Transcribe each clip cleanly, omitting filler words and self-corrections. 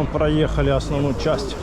проехали основную часть.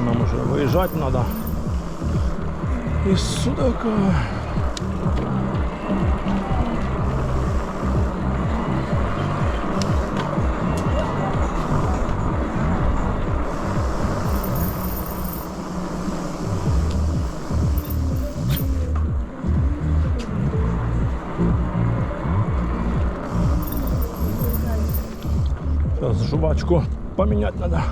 Нам уже выезжать надо из Судака. Сейчас жвачку поменять надо.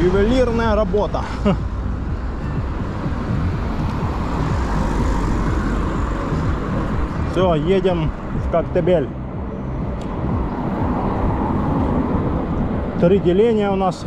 Ювелирная работа. Все, едем в Коктебель. 3 деления у нас.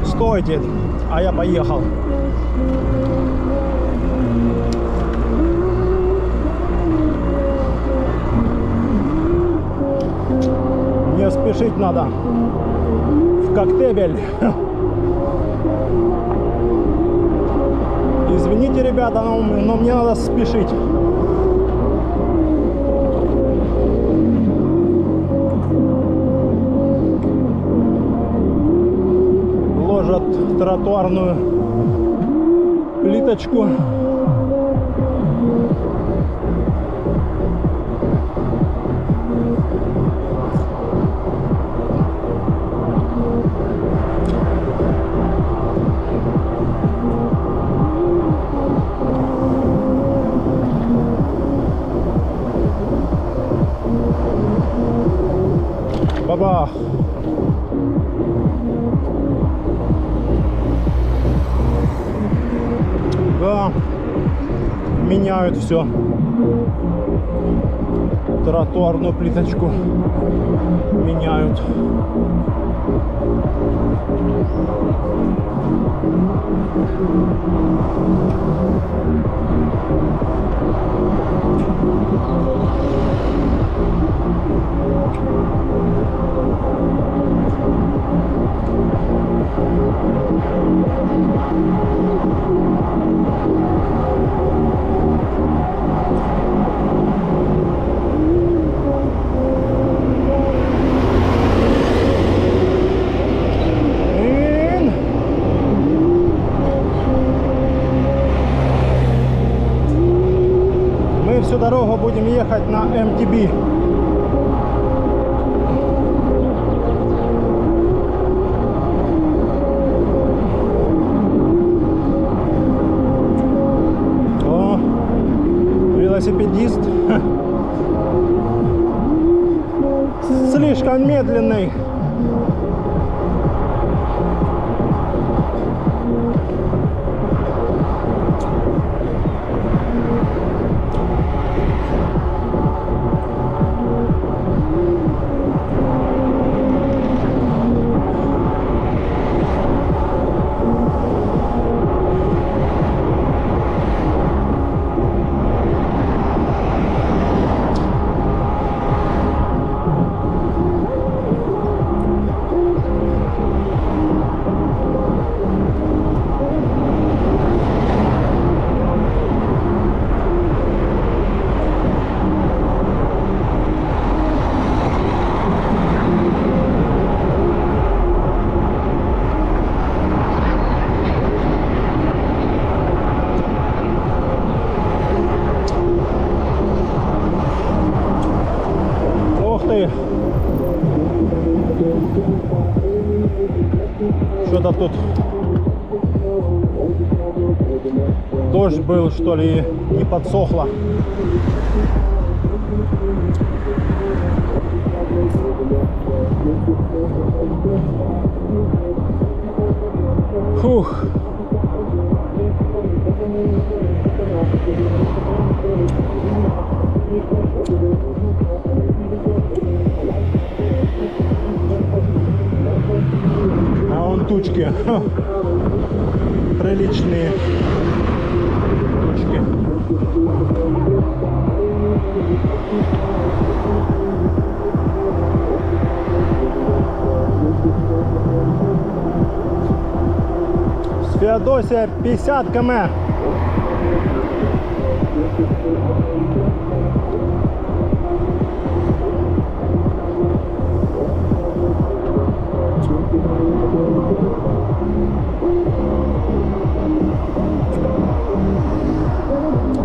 Стойте, а я поехал. Мне спешить надо в Коктебель. Извините, ребята, но мне надо спешить. Ложат тротуарную плиточку. Бабах. меняют все. Тротуарную плиточку меняют. Всю дорогу будем ехать на MTB. О, велосипедист. Слишком медленный. Что-то тут дождь был, что ли, не подсохло. Фух. А вон тучки. Приличные тучки. С Феодосия 50 км.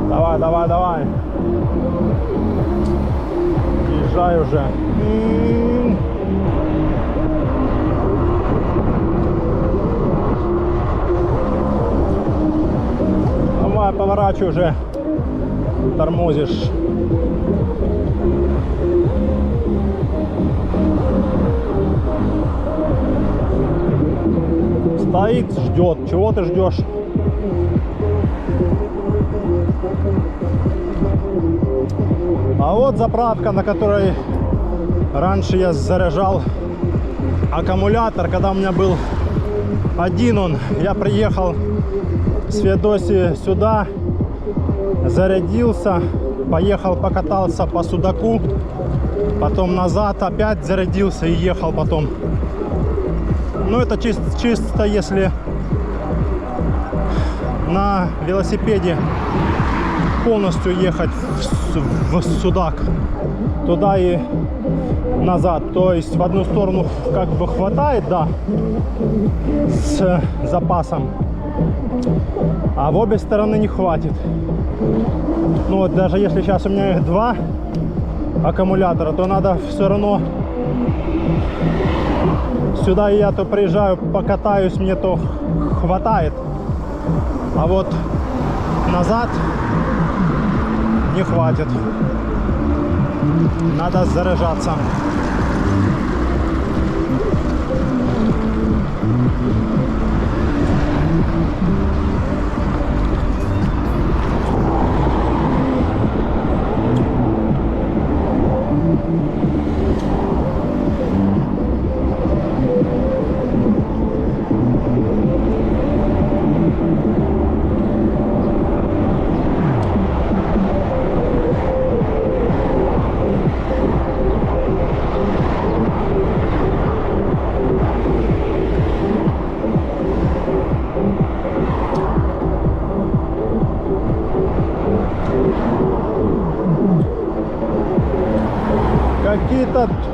Давай, давай, давай. Езжай уже. Давай, поворачивай уже. Тормозишь. Стоит, ждет. Чего ты ждешь? А вот заправка, на которой раньше я заряжал аккумулятор, когда у меня был один он. Я приехал с Феодосии сюда, зарядился, поехал покатался по Судаку, потом назад опять зарядился и ехал потом. Ну это чисто если на велосипеде полностью ехать в Судак, туда и назад. То есть в одну сторону как бы хватает, да, с запасом, а в обе стороны не хватит. Ну вот даже если сейчас у меня их два аккумулятора, то надо все равно сюда, я то приезжаю, покатаюсь, мне то хватает, а вот назад не хватит. Надо заряжаться.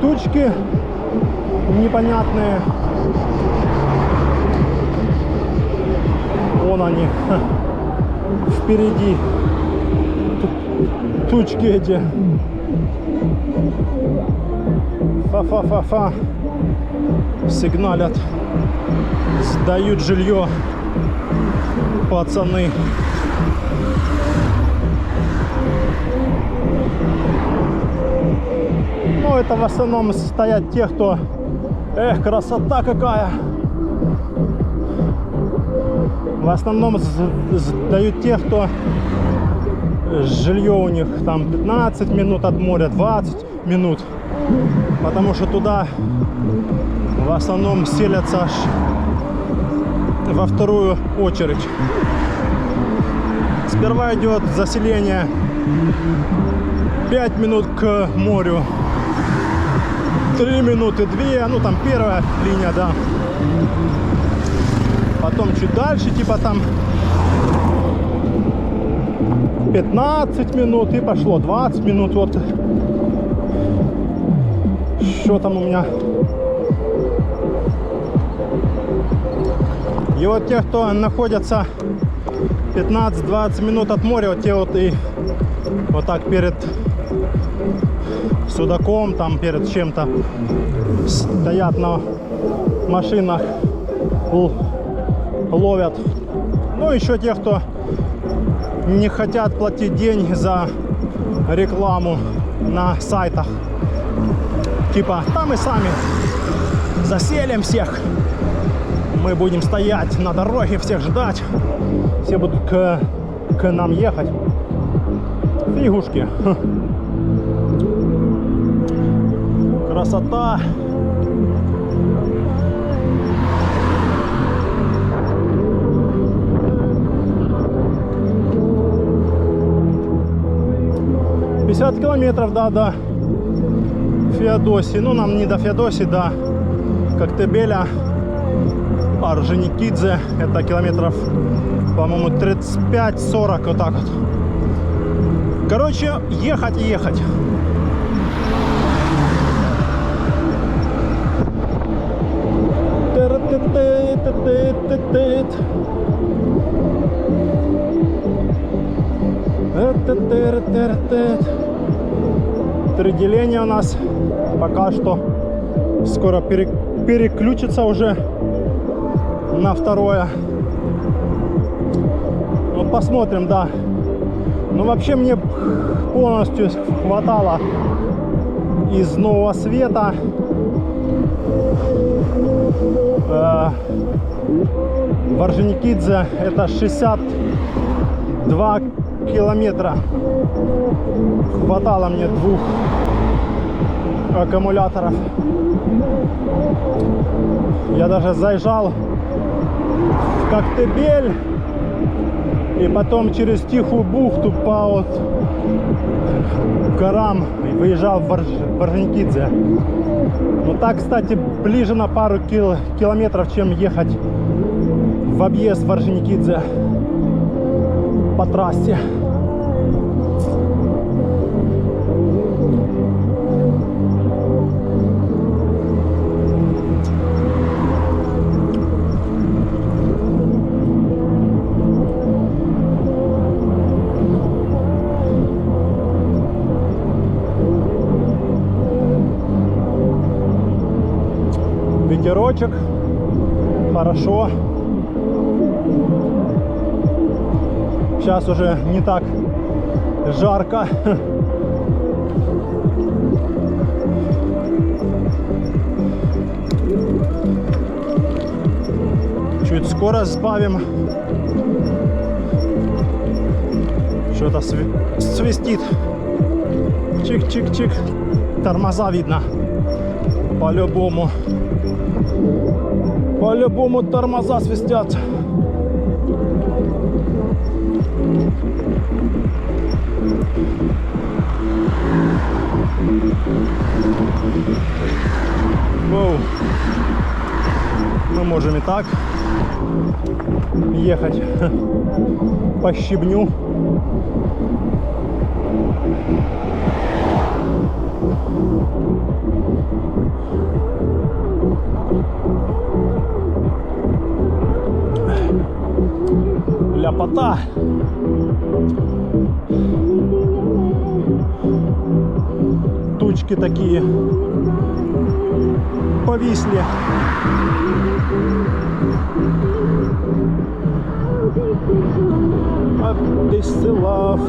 тучки непонятные. Вон они впереди. Тучки эти. Фа-фа-фа-фа. Сигналят. Сдают жилье. Пацаны. Ну, это в основном стоят те, кто... Эх, красота какая! В основном сдают те, кто... Жилье у них там 15 минут от моря, 20 минут. Потому что туда в основном селятся аж во вторую очередь. Сперва идет заселение 5 минут к морю, 3 минуты, 2, ну там первая линия, да. Потом чуть дальше, типа там 15 минут и пошло 20 минут. Вот что там у меня. И вот те, кто находятся 15-20 минут от моря, вот те вот и вот так перед судаком, там перед чем-то стоят на машинах, ловят. Ну еще те, кто не хотят платить деньги за рекламу на сайтах. Типа, там мы сами заселим всех. Мы будем стоять на дороге, всех ждать. Все будут к нам ехать. Фигушки. Красота. Километров, да, до Феодосии. Ну, нам не до Феодосии, до Коктебеля, Орджоникидзе. Это километров, по-моему, 35-40, вот так вот. Короче, ехать и ехать. Три деления у нас пока что. Скоро переключится уже на второе. Ну, посмотрим, да. Ну, вообще мне полностью хватало из Нового Света. В Орджоникидзе это 62 километра. Хватало мне 2 аккумуляторов. Я даже заезжал в Коктебель и потом через Тихую бухту по вот горам выезжал в Орджоникидзе. Ну так, кстати, ближе на пару километров, чем ехать в объезд в Орджоникидзе по трассе. Ветерочек, хорошо. Сейчас уже не так жарко. Чуть скорость сбавим. Что-то свистит. Чик-чик-чик. Тормоза видно. По-любому. По-любому тормоза свистят. Воу. Мы можем и так ехать по щебню. Ляпота. Тучки такие повисли. А this the love.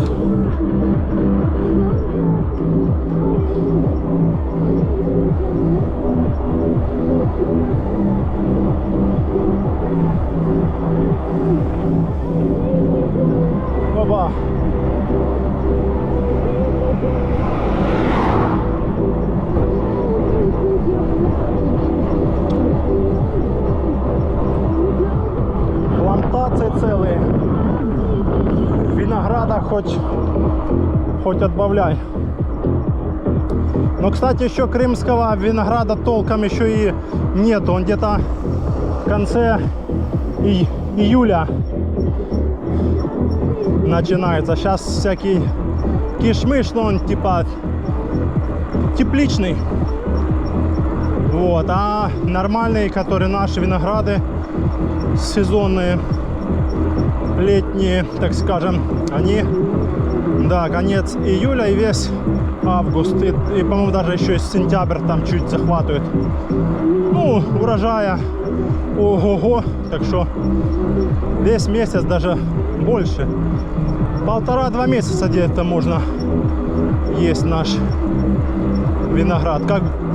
Опа. Плантации целые. Винограда хоть отбавляй. Но, кстати, еще крымского винограда толком еще и нет. Он где-то в конце июля начинается. Сейчас всякий кишмыш, но он типа тепличный. Вот. А нормальные, которые наши винограды сезонные, летние, так скажем, они, да, конец июля и весь август. И по-моему, даже еще и сентябрь там чуть захватывает. Ну, урожая ого-го. Так что весь месяц, даже больше. 1,5-2 месяца где-то можно есть наш виноград.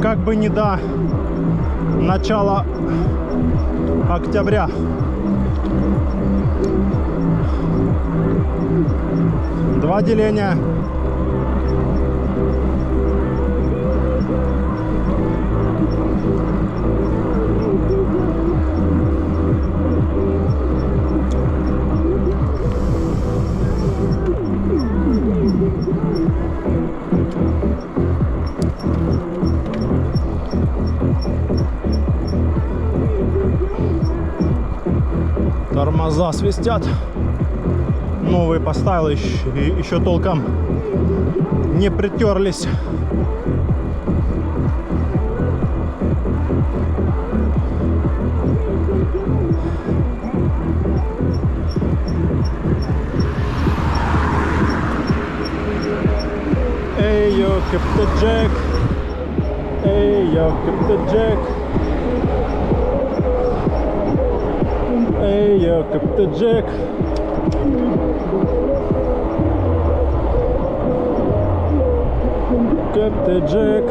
Как бы не до начала октября. 2 деления. Тормоза свистят. Новые поставил, еще толком не притерлись. Эй, йо, Captain Jack. Эй, йо, Captain Jack. Эй, йо, Captain Jack. Captain Jack.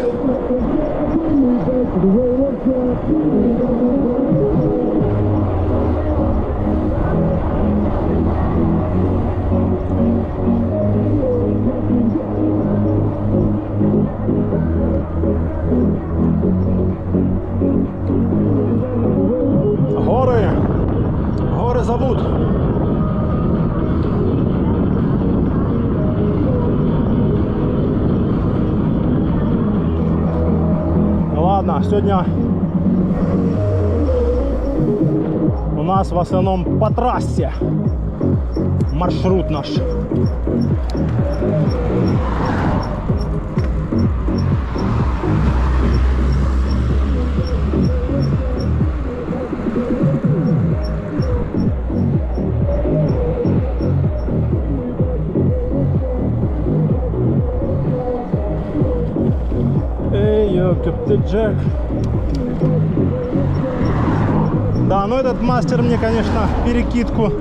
Горы зовут. Ладно, сегодня у нас в основном по трассе маршрут наш. Captain Jack. Да, но этот мастер мне, конечно, перекидку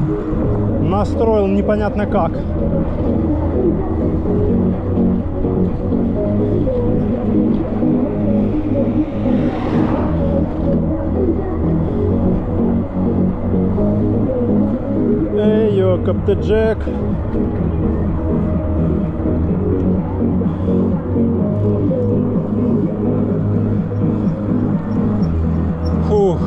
настроил непонятно как. Эй, йо, Captain Jack. Фух.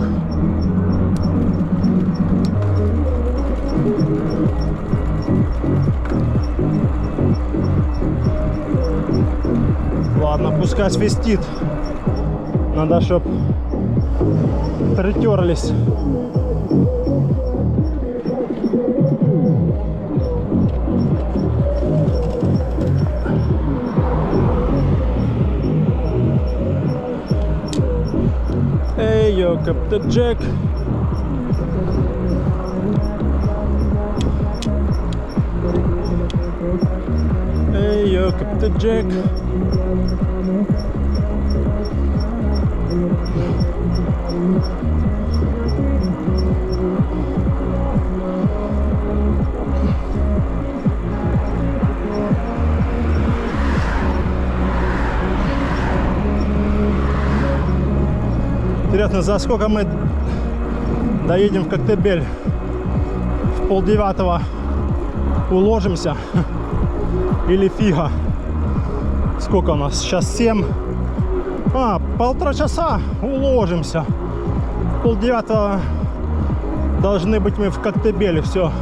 Ладно, пускай свистит. Надо, чтоб притерлись. yo, Captain Jack. Hey yo, Captain Jack. Интересно, за сколько мы доедем в Коктебель? В 8:30 уложимся? Или фига? Сколько у нас? Сейчас 7. 1,5 часа уложимся. В 8:30 должны быть мы в Коктебеле. Все.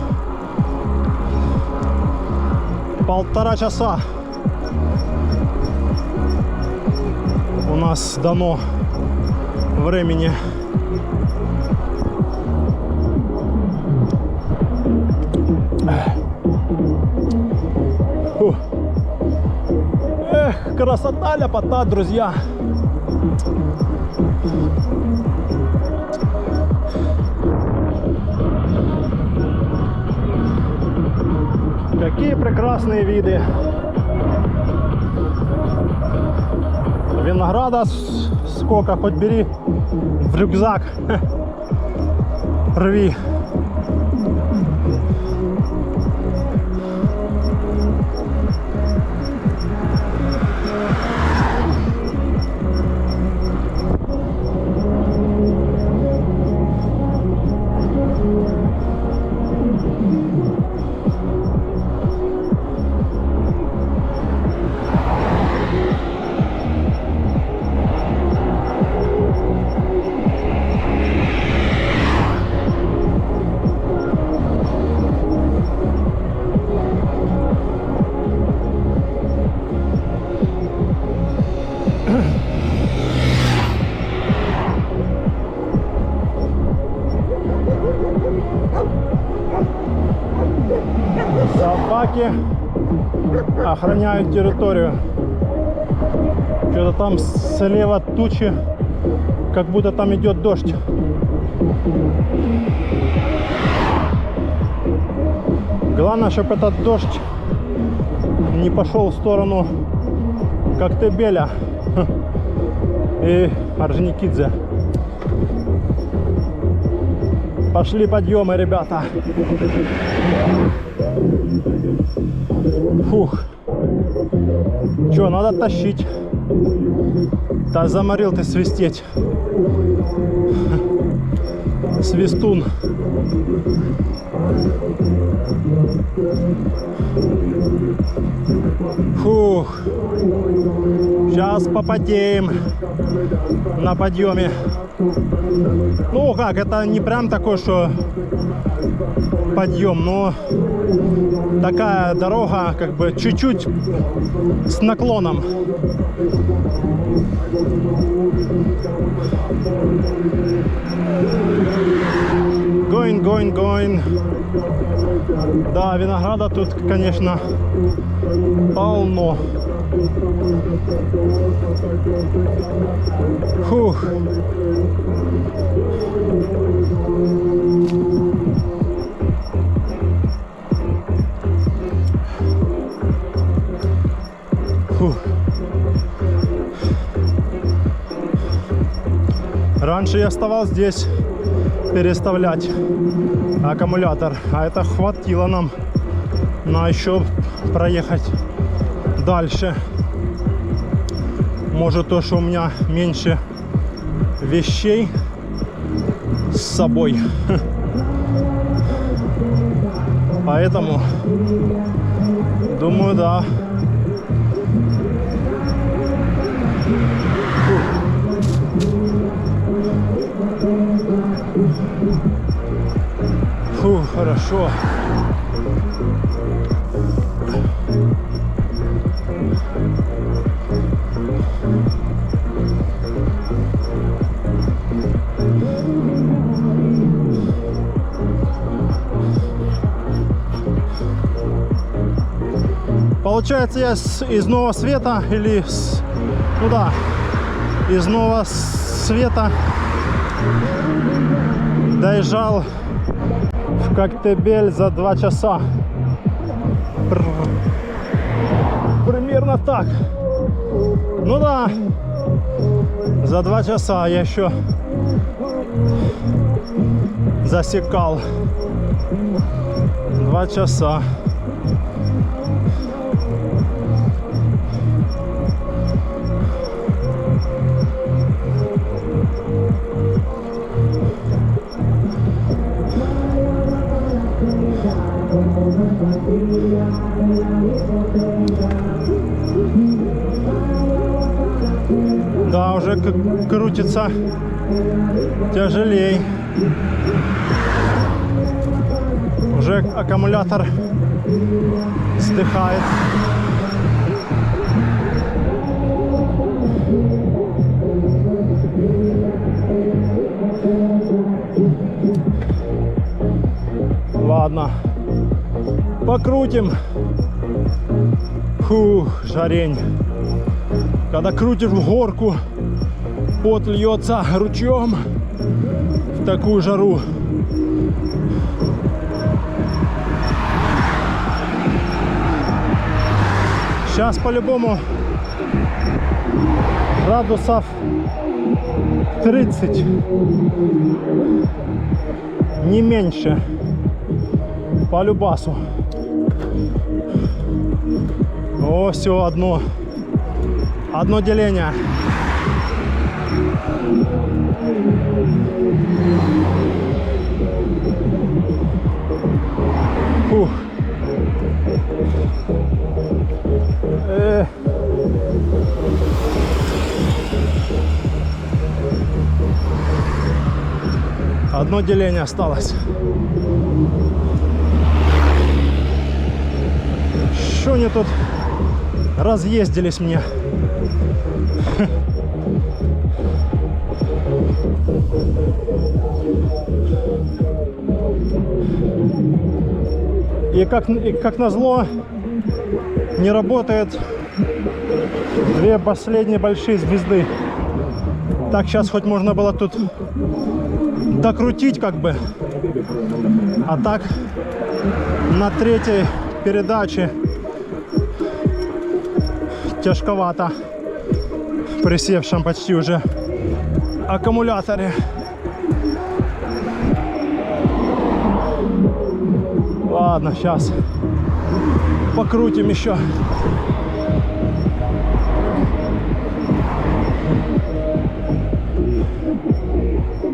1,5 часа у нас дано времени. Эх, красота, ляпота, друзья. Какие прекрасные виды. Винограда сколько, хоть бери в рюкзак, рви. Собаки охраняют территорию. Что-то там слева тучи, как будто там идет дождь. Главное, чтобы этот дождь не пошел в сторону Коктебеля и Орджоникидзе. Пошли подъемы, ребята. Фух. Че, надо тащить. Да заморил ты свистеть. Свистун. Фух. Сейчас попотеем на подъеме. Ну как, это не прям такой, что подъем, но такая дорога, как бы чуть-чуть с наклоном. Going. Да, винограда тут, конечно, полно. Фух. Фух. Раньше я вставал здесь переставлять аккумулятор, а это хватило нам на еще проехать дальше. Может, то, что у меня меньше вещей с собой, поэтому думаю, да. Фу, хорошо. Получается, я из Нового Света или из Нового Света Доезжал в Коктебель за 2 часа. Примерно так. Ну да, за 2 часа я еще засекал. 2 часа. Да, уже крутится тяжелей. Уже аккумулятор сдыхает. Ладно, покрутим. Фух, жарень. Когда крутишь в горку, пот льется ручьем в такую жару. Сейчас по-любому градусов 30, не меньше, по любасу. О, все, одно деление. Фух. Одно деление осталось. Что они тут разъездились мне? И как назло, не работает 2 последние большие звезды. Так, сейчас хоть можно было тут докрутить как бы. А так на 3-й передаче тяжковато. Присевшем почти уже аккумуляторе. Ладно, сейчас покрутим еще.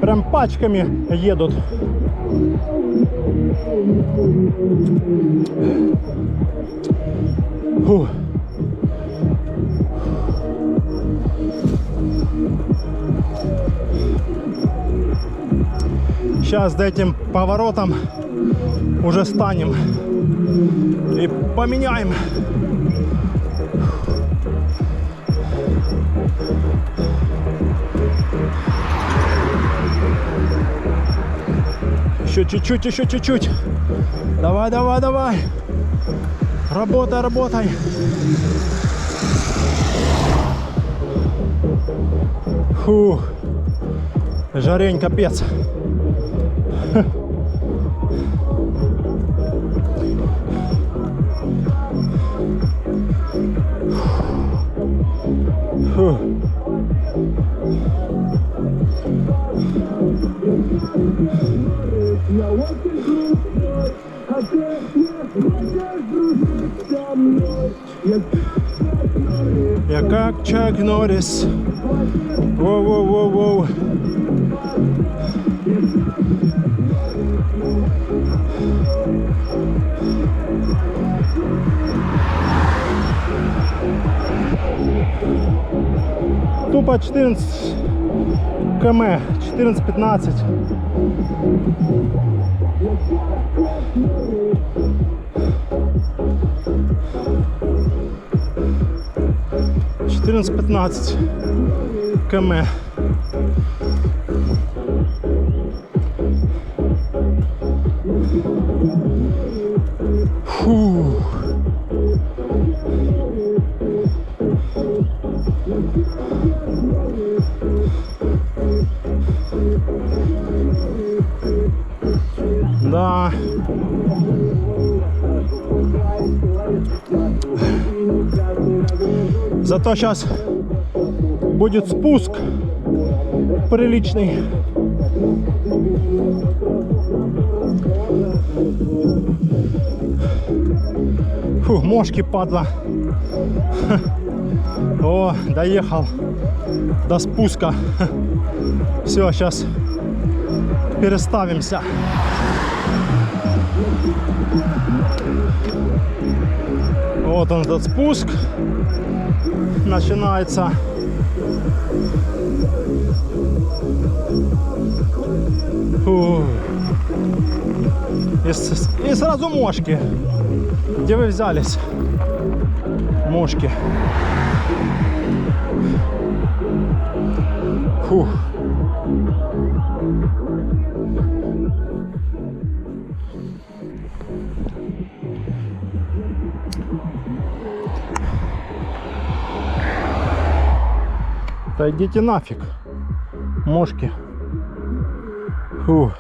Прям пачками едут. Фу. Сейчас за этим поворотом уже станем и поменяем. Еще чуть-чуть, еще чуть-чуть. Давай, давай, давай. Работай, работай. Фух. Жарень, капец. Фух. Я как Чак Норрис. Воу-воу-воу-воу. Тупо 14 км, 14-15. км. Фух. Зато сейчас будет спуск приличный. Фу, мошки, падла. О, доехал до спуска. Все, сейчас переставимся. Вот он, этот спуск начинается. Фу. И сразу мошки. Где вы взялись? Мошки. Фух. Да идите нафиг, мошки. Фух.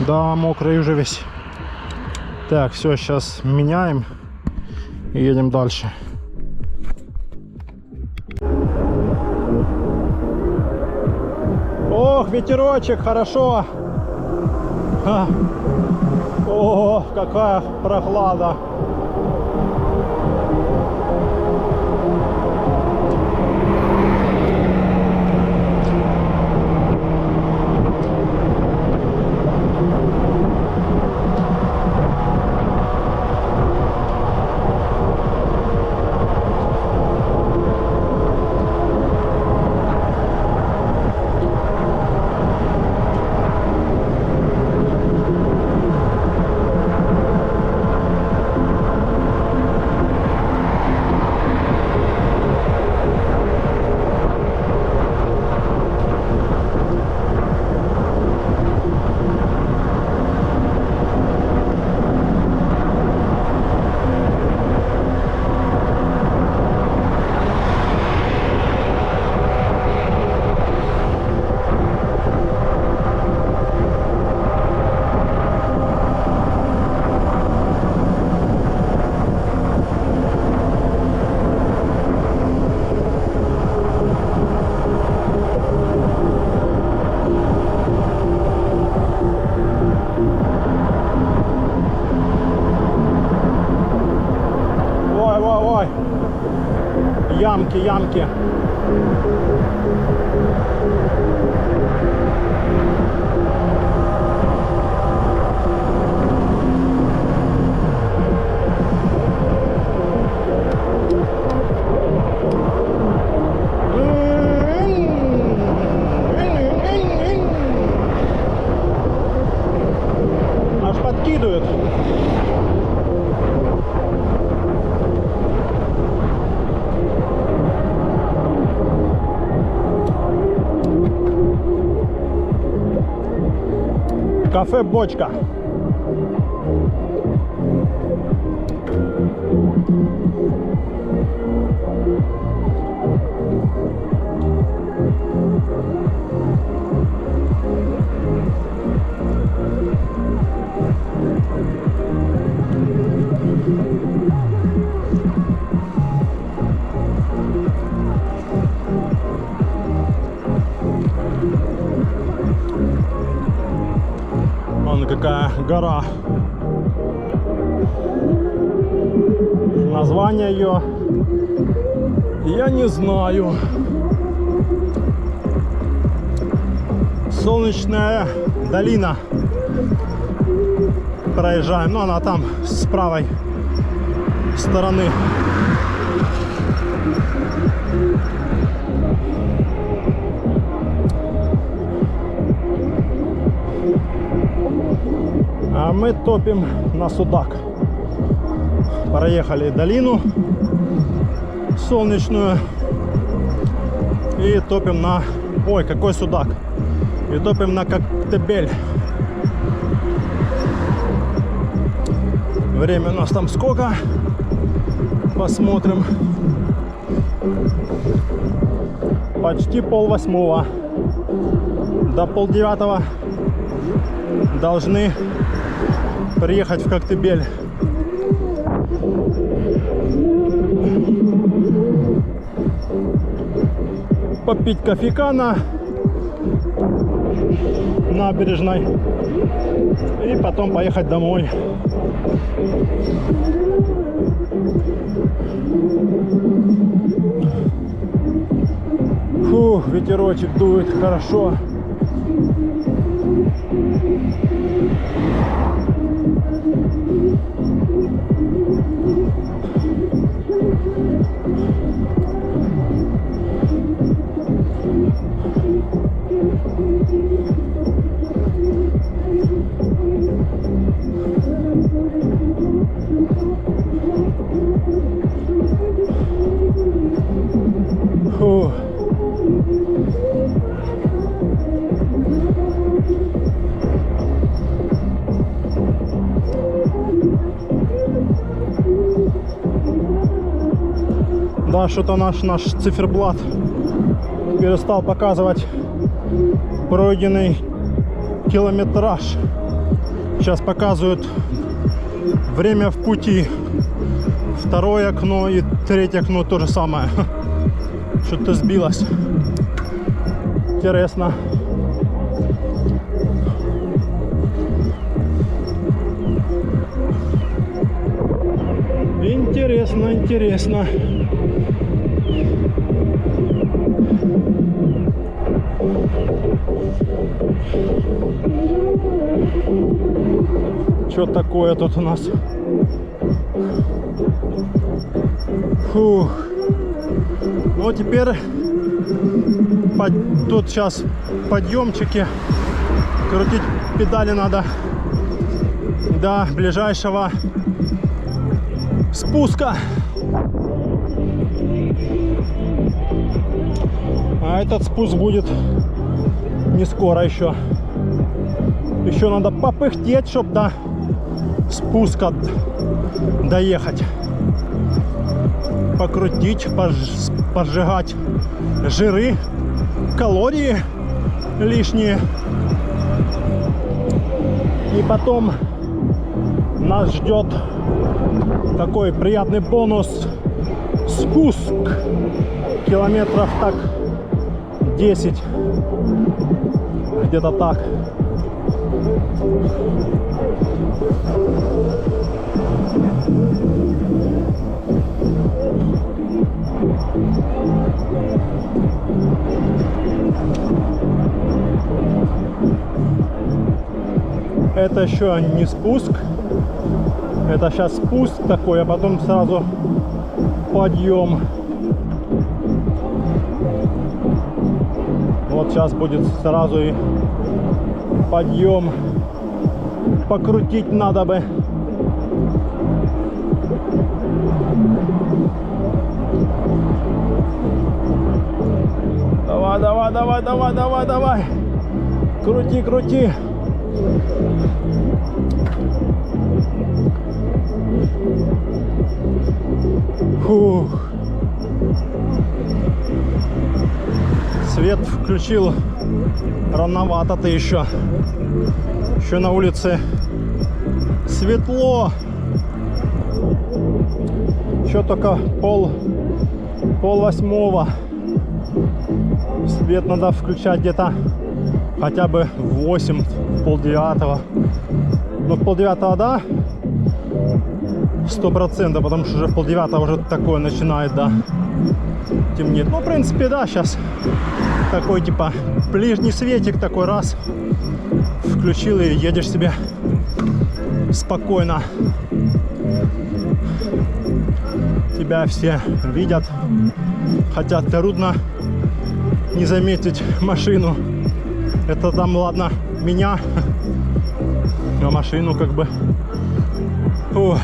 Да, мокрый уже весь. Так, все, сейчас меняем и едем дальше. Ох, ветерочек, хорошо. Ха. О, какая прохлада. Ямки, ямки. Аж подкидывает. Кафе «Бочка». Вон какая гора. Название ее я не знаю. Солнечная долина. Проезжаем, но она там с правой стороны. А мы топим на Судак. Проехали долину солнечную и топим на... Ой, какой Судак! И топим на Коктебель. Время у нас там сколько? Посмотрим. Почти 7:30. До 8:30 должны приехать в Коктебель. Попить кофейка на набережной и потом поехать домой. Фу, ветерочек дует хорошо. Фу. Да, что-то наш циферблат перестал показывать пройденный километраж. Сейчас показывают время в пути. Второе окно и третье окно то же самое. Что-то сбилось. Интересно. Интересно, интересно. Что такое тут у нас? Фух. Ну теперь тут сейчас подъемчики. Крутить педали надо до ближайшего спуска. А этот спуск будет не скоро еще. Еще надо попыхтеть, чтобы до спуска доехать. Покрутить, поджигать жиры, калории лишние. И потом нас ждет такой приятный бонус. Спуск километров так 10. Где-то так. Это еще не спуск. Это сейчас спуск такой, а потом сразу подъем. Вот сейчас будет сразу и подъем. Покрутить надо бы. Давай, давай, давай, давай, давай, давай. Крути, крути. Фух. Свет включил рановато ты еще. Еще на улице светло. Еще только 7:30. Свет надо включать где-то хотя бы в 8, 8:30. Ну, в 8:30, да, 100%, потому что уже в 8:30 уже такое начинает, да, темнеть. Ну, в принципе, да, сейчас такой типа ближний светик такой раз включил и едешь себе спокойно. Тебя все видят, хотя трудно не заметить машину. Это там, ладно, меня, а машину как бы. Фу.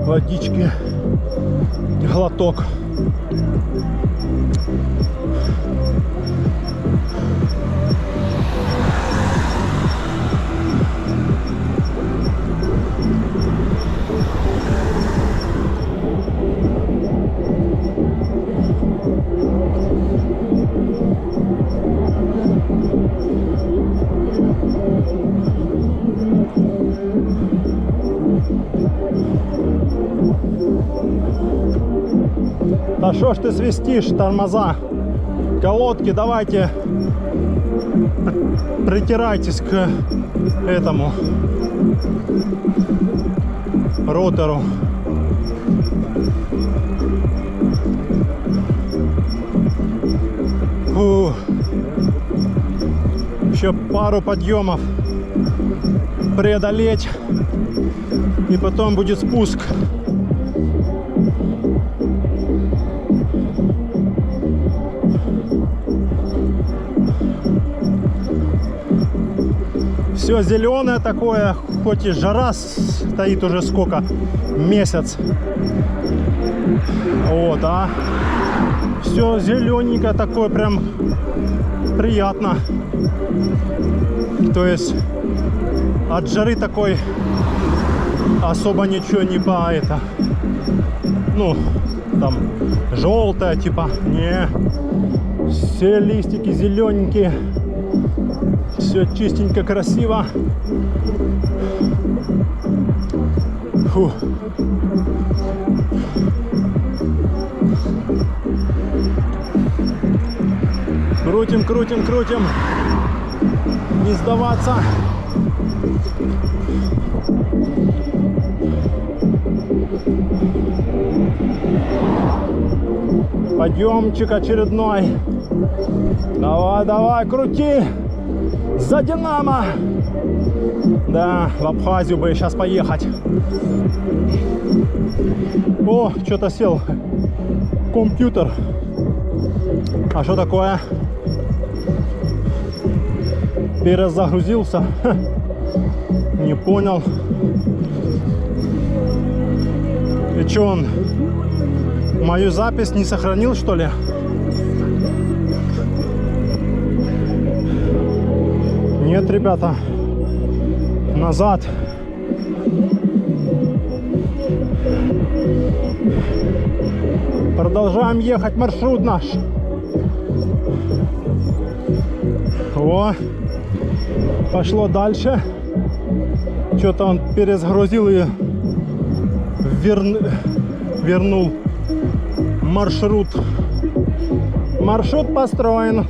Водички, глоток. Да что ж ты свистишь, тормоза? Колодки, давайте притирайтесь к этому ротору. Фу. Еще пару подъемов преодолеть, и потом будет спуск. Все зеленое такое, хоть и жара стоит уже сколько, месяц. Вот, а все зелененькое такое, прям приятно. То есть от жары такой особо ничего не по это. Ну, там желтое, типа, не. Все листики зелененькие. Все чистенько, красиво. Фу. Крутим, крутим, крутим. Не сдаваться. Подъемчик очередной. Давай, давай, крути. За Динамо. Да, в Абхазию бы сейчас поехать. О, что-то сел компьютер. А что такое? Перезагрузился. Ха. Не понял. И что, он мою запись не сохранил, что ли? Нет, ребята. Назад. Продолжаем ехать маршрут наш. О, пошло дальше. Что-то он перезагрузил и вернул маршрут. Маршрут построен.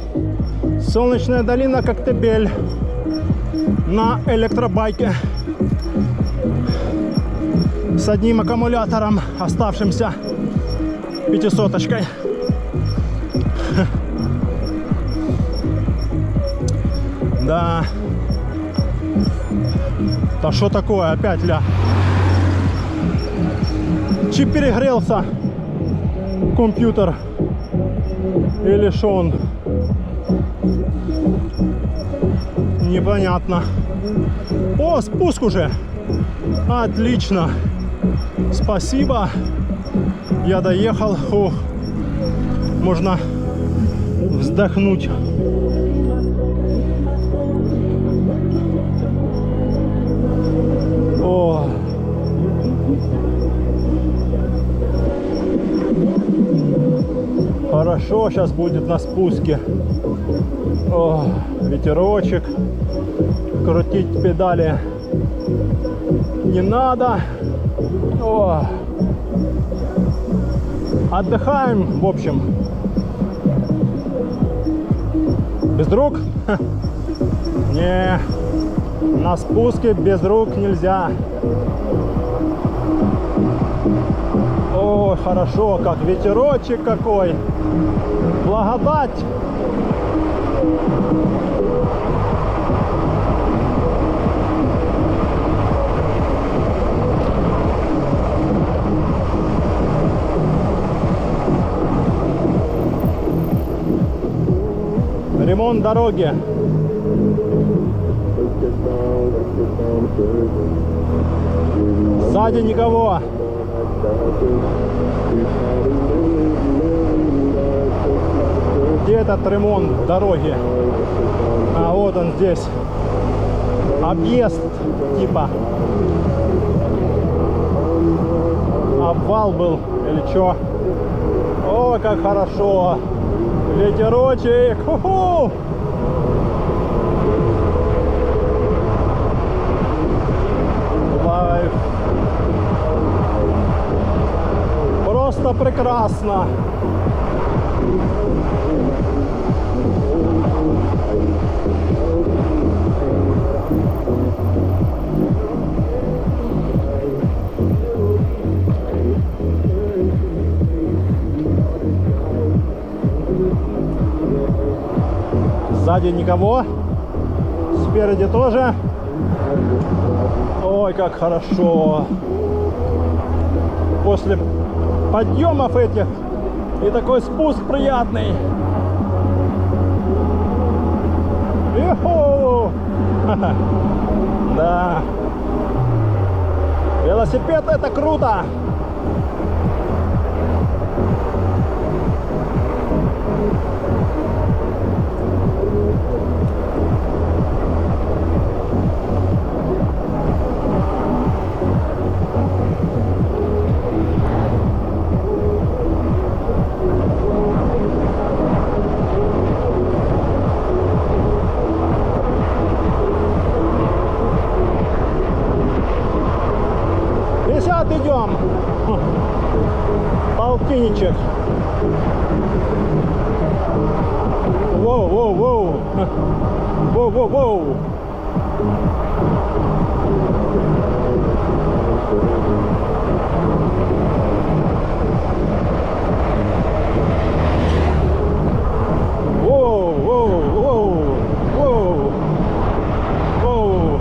Солнечная долина, Коктебель. На электробайке. С одним аккумулятором, оставшимся 500-очкой. Да. Да что такое? Опять ля. Чип перегрелся. Компьютер. Или что он? Непонятно. О, спуск уже. Отлично. Спасибо. Я доехал. Фух. Можно вздохнуть. О. Хорошо сейчас будет на спуске. О, ветерочек. Крутить педали не надо. О. Отдыхаем, в общем. Без рук? Не, на спуске без рук нельзя. О, хорошо, как ветерочек какой. Благодать. Ремонт дороги. Сзади никого. Где этот ремонт дороги? А вот он здесь. Объезд типа. Обвал был или что? О, как хорошо. Ветерочек. Ху-ху! Лайф. Просто прекрасно. Сзади никого. Спереди тоже. Ой, как хорошо. После подъемов этих и такой спуск приятный. Иху! Да. Велосипед — это круто. Идем. Полтинничек. Воу-воу-воу. Воу-воу-воу. Воу-воу-воу-воу. Воу.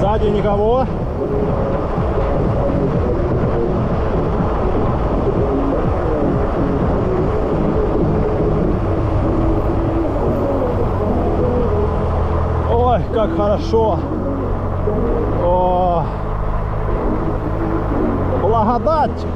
Сзади никого. Ой, как хорошо. О, благодать.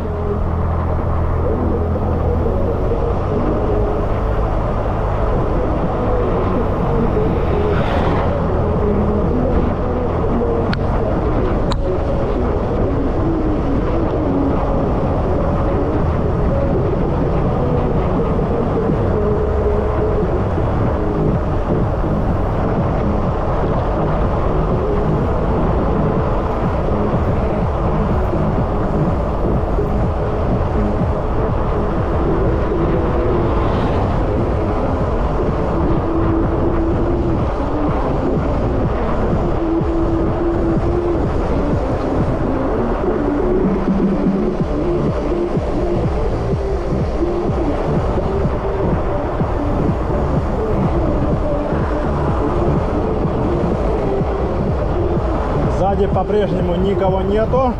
Сзади по-прежнему никого нету.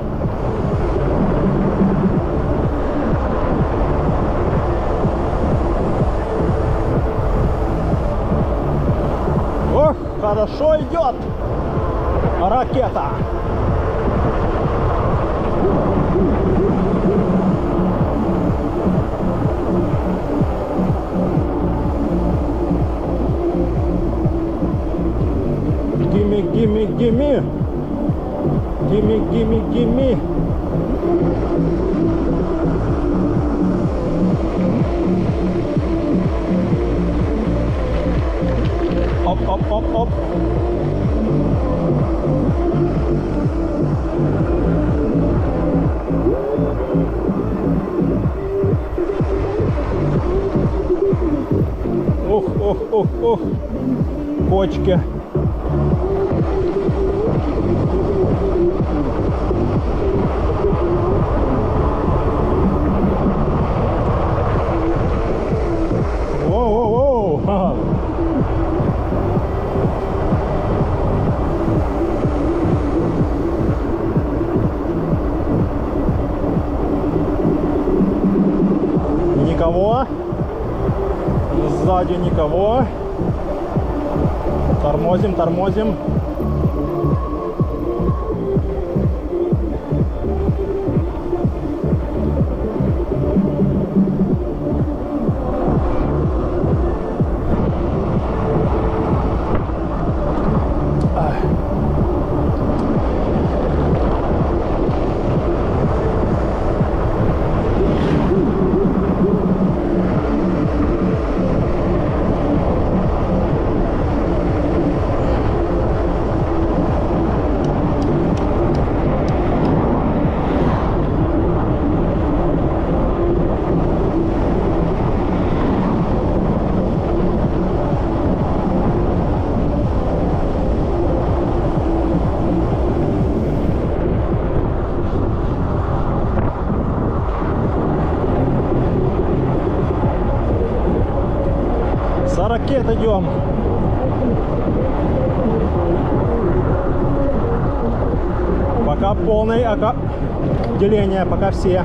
Ох, хорошо идет ракета. Gimme. Gimme. Оп. Ох. Кочки. Воу. Никого. Сзади никого. Тормозим. ракет идем. Пока полное деление, пока все.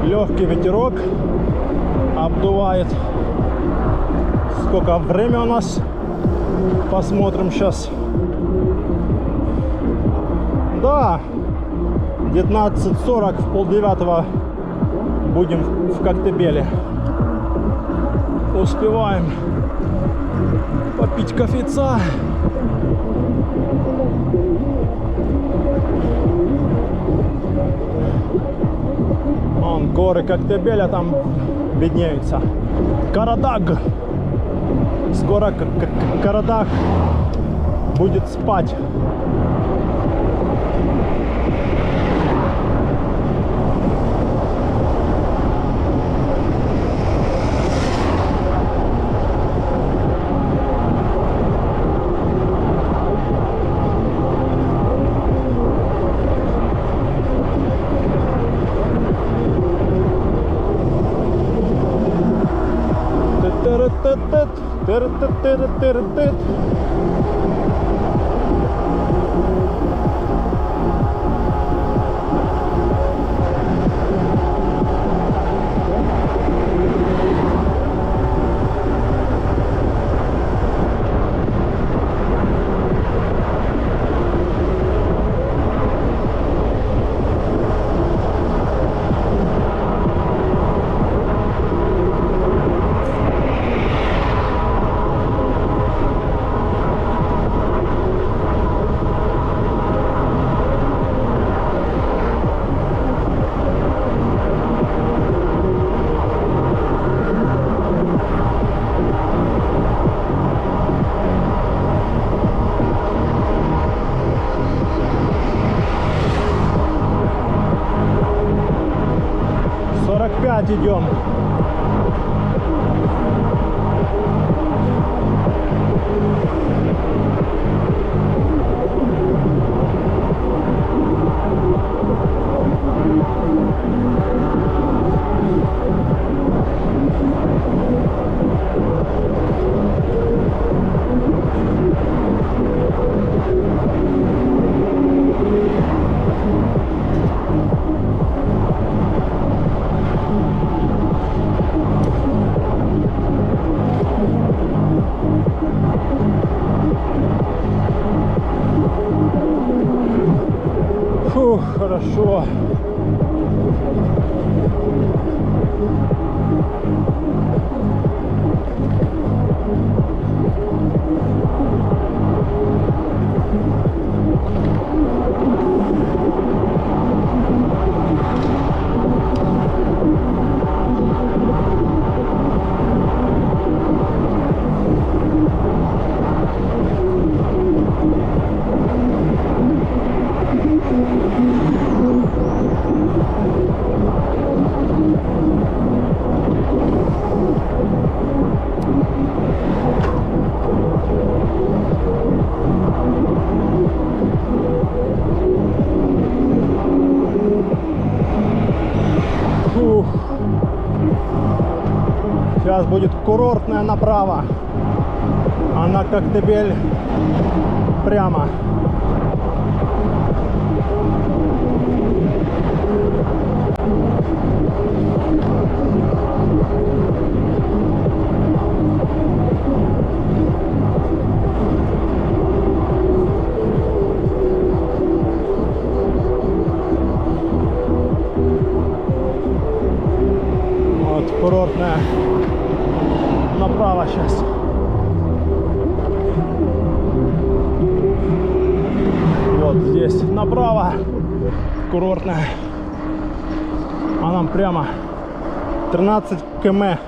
Легкий ветерок обдувает. Сколько время у нас? Посмотрим сейчас. Да, 19:40, в 8:30 будем в Коктебеле. Успеваем попить кофейца. Вон горы Коктебеля там виднеются. Карадаг. Скоро Карадаг будет спать. Идем. Фух, хорошо. Сейчас будет курортная направо, а на Коктебель прямо. Вот курортная направо сейчас. Вот здесь направо курортная, а нам прямо 13 км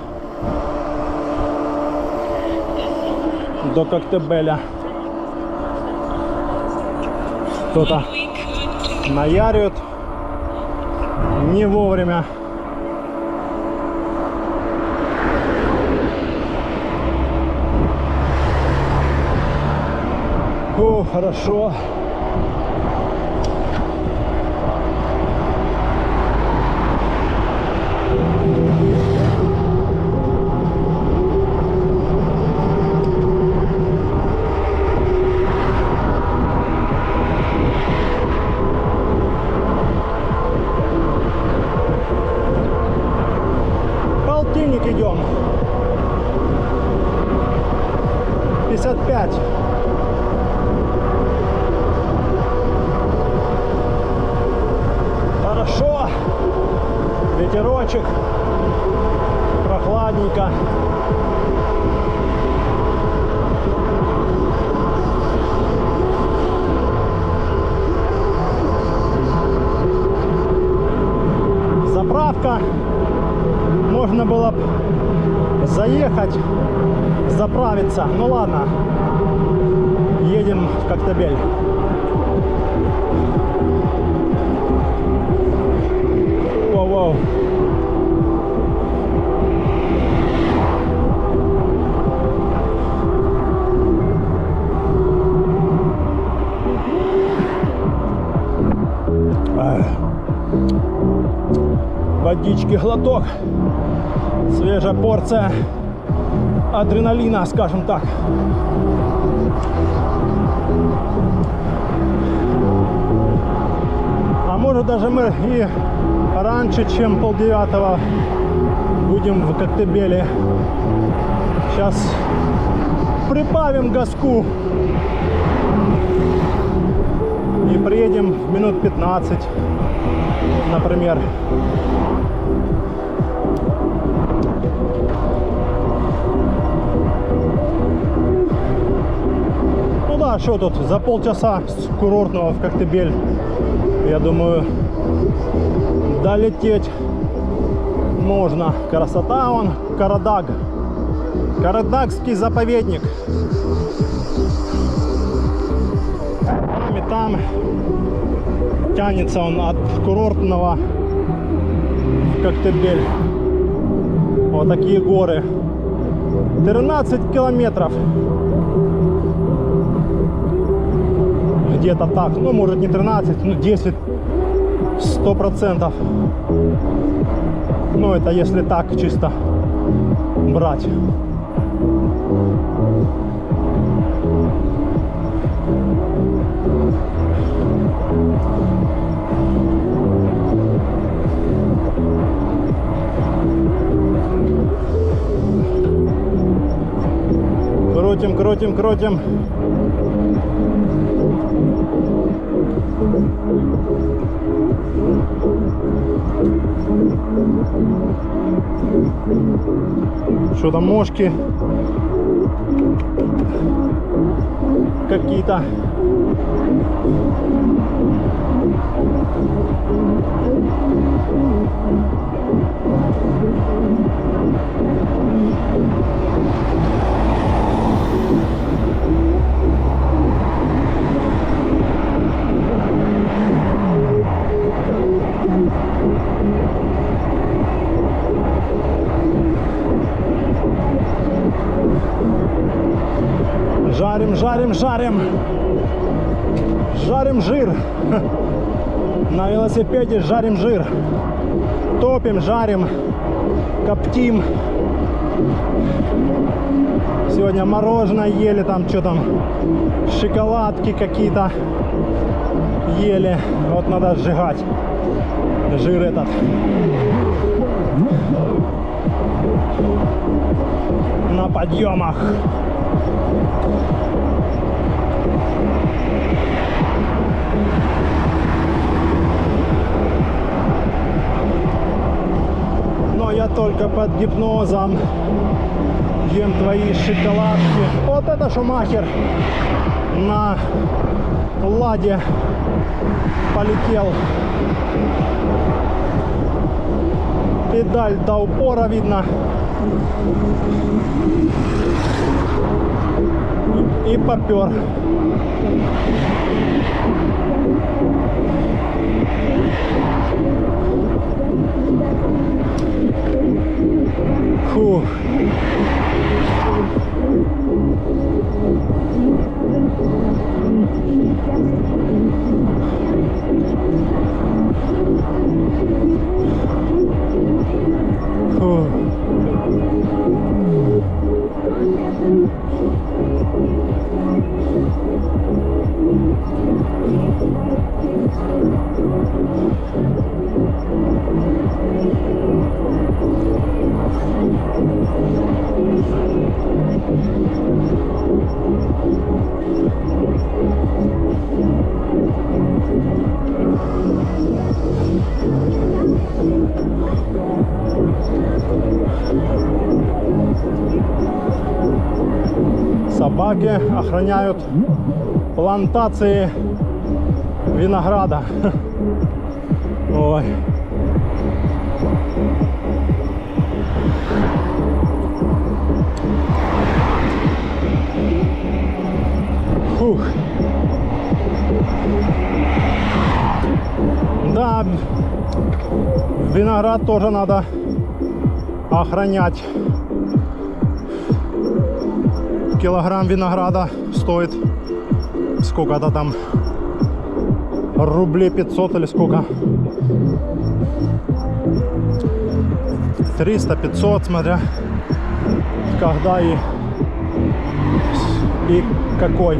до Коктебеля. Кто-то наяривает не вовремя. О, хорошо. Полтинник идем. 55. Хорошо. Ветерочек. Прохладненько. Заправка. Можно было заехать, заправиться. Ну ладно. Едем в Коктебель. Воу-воу. Водички глоток. Свежая порция адреналина, скажем так. А может даже мы и раньше, чем 8:30 будем в Коктебеле. Сейчас прибавим газку и приедем в минут 15, например. Ну да, что тут, за полчаса с курортного в Коктебель, я думаю, долететь можно. Красота он, Карадаг. Карадагский заповедник. И там тянется он от курортного в Коктебель. Вот такие горы. 13 километров. Где-то так. Ну, может не 13, ну 10. 100%. Ну, это если так чисто брать. Крутим, крутим, крутим. Что там, мошки какие-то. Жарим, жарим, жарим. Жарим жир. На велосипеде жарим жир. Топим, жарим, коптим. Сегодня мороженое ели, там что там, шоколадки какие-то ели. Вот надо сжигать жир этот. На подъемах. Но я только под гипнозом ем твои шоколадки. Вот это Шумахер на ладе полетел. Педаль до упора видно. И попер. Фух. Фух. Собаки охраняют плантации винограда. Ой. Фух. Да, виноград тоже надо охранять. Килограмм винограда стоит сколько-то там, рублей 500 или сколько, 300-500, смотря когда и какой.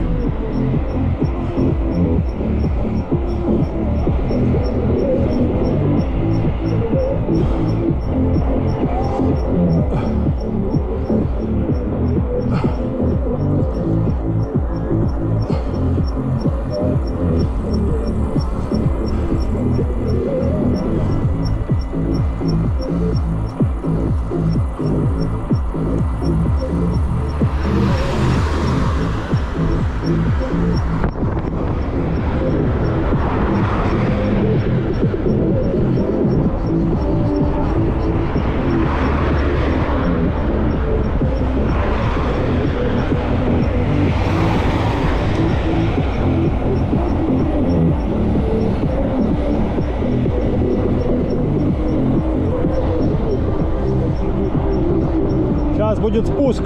Сейчас будет спуск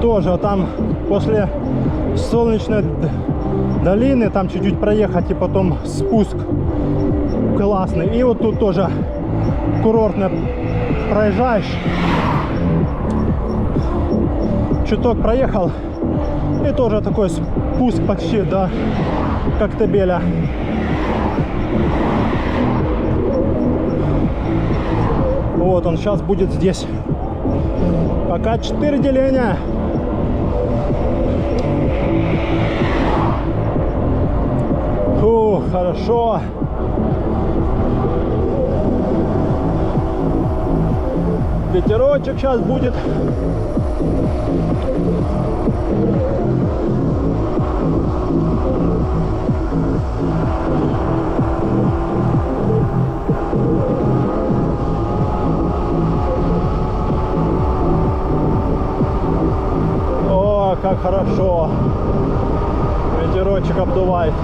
тоже, там после солнечной долины там чуть-чуть проехать и потом спуск классный. И вот тут тоже курортно проезжаешь, чуток проехал и тоже такой спуск почти до Коктебеля. Вот он сейчас будет здесь. Пока 4 деления. Фу, хорошо. Ветерочек сейчас будет. О, как хорошо. Ветерочек обдувает.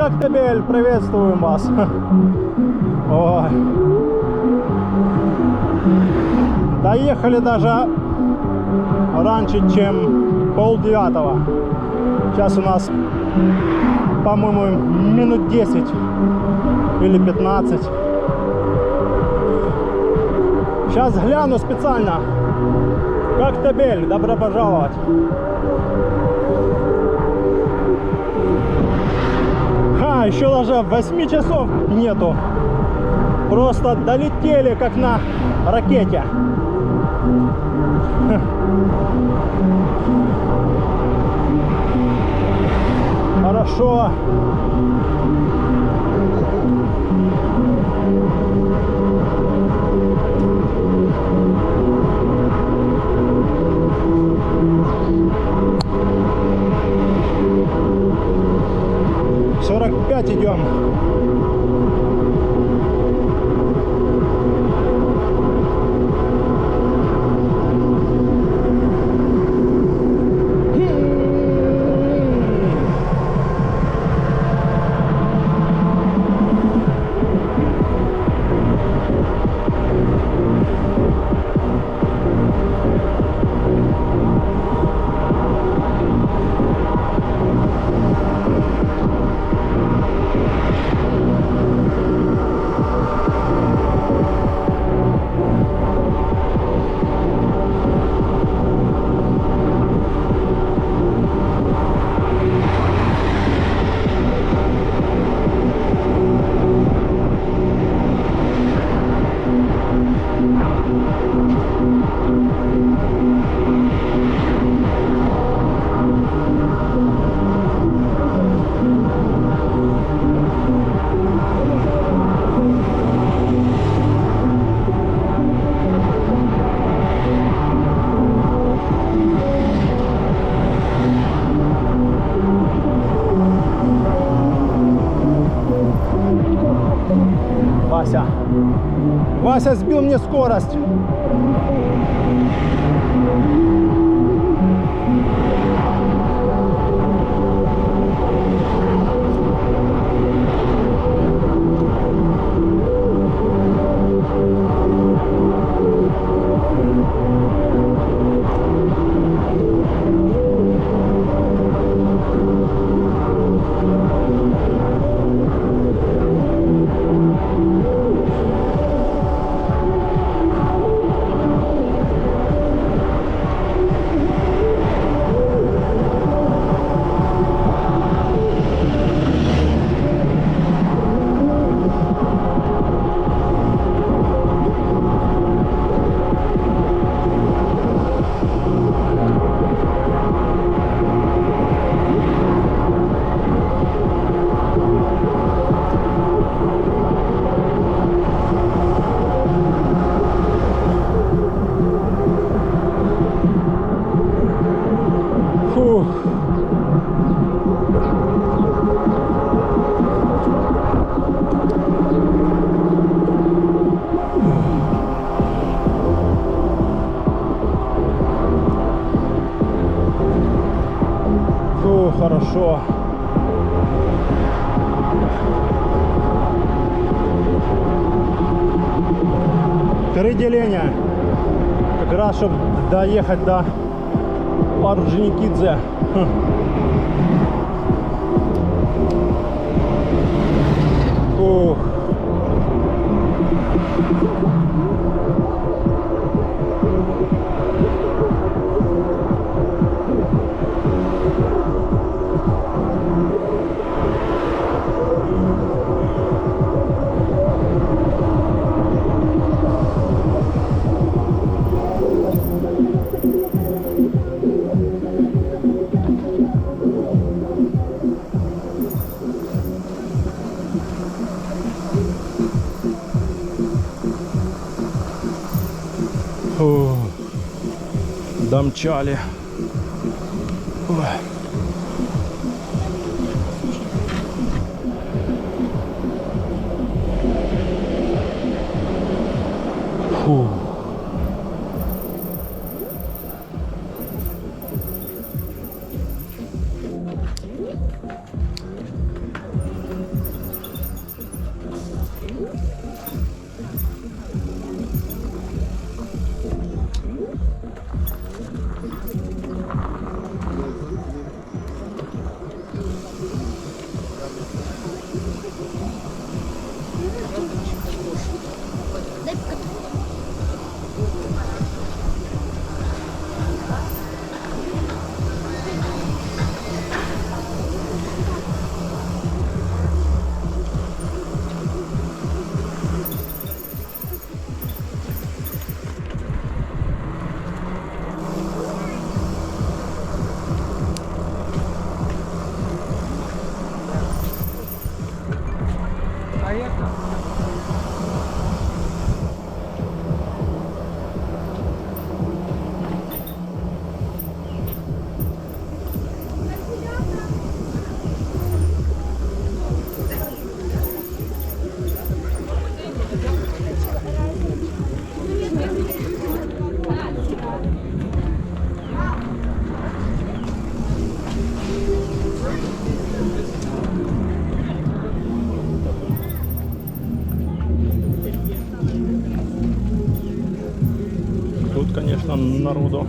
Коктебель, приветствуем вас. Ой. Доехали даже раньше, чем 8:30. Сейчас у нас, по-моему, минут 10 или 15. Сейчас гляну специально. Коктебель, добро пожаловать. Еще даже 8 часов нету. Просто долетели как на ракете. Хорошо. Идем. Вася сбил мне скорость. Хорошо. Переделение. Как раз, чтобы доехать до Орджоникидзе. Ух. Домчали. Ой. Фу. Тут, конечно, народу.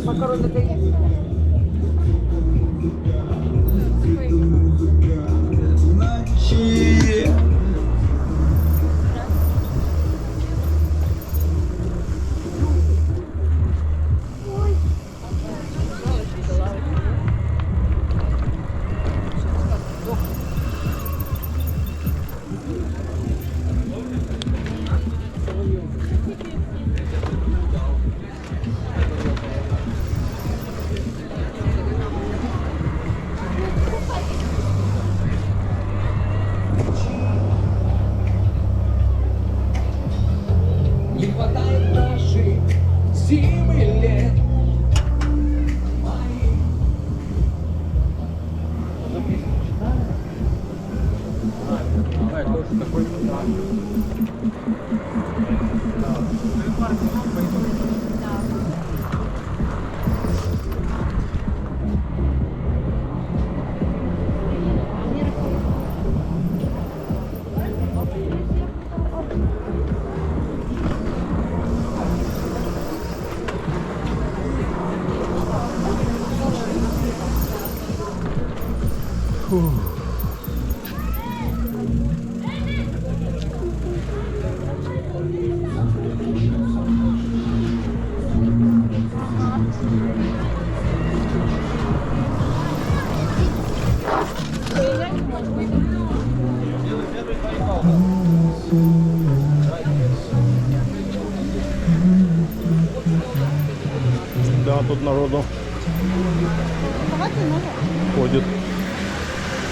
Макароны есть? Не хватает наших зим и лет. Да, тут народу ходит.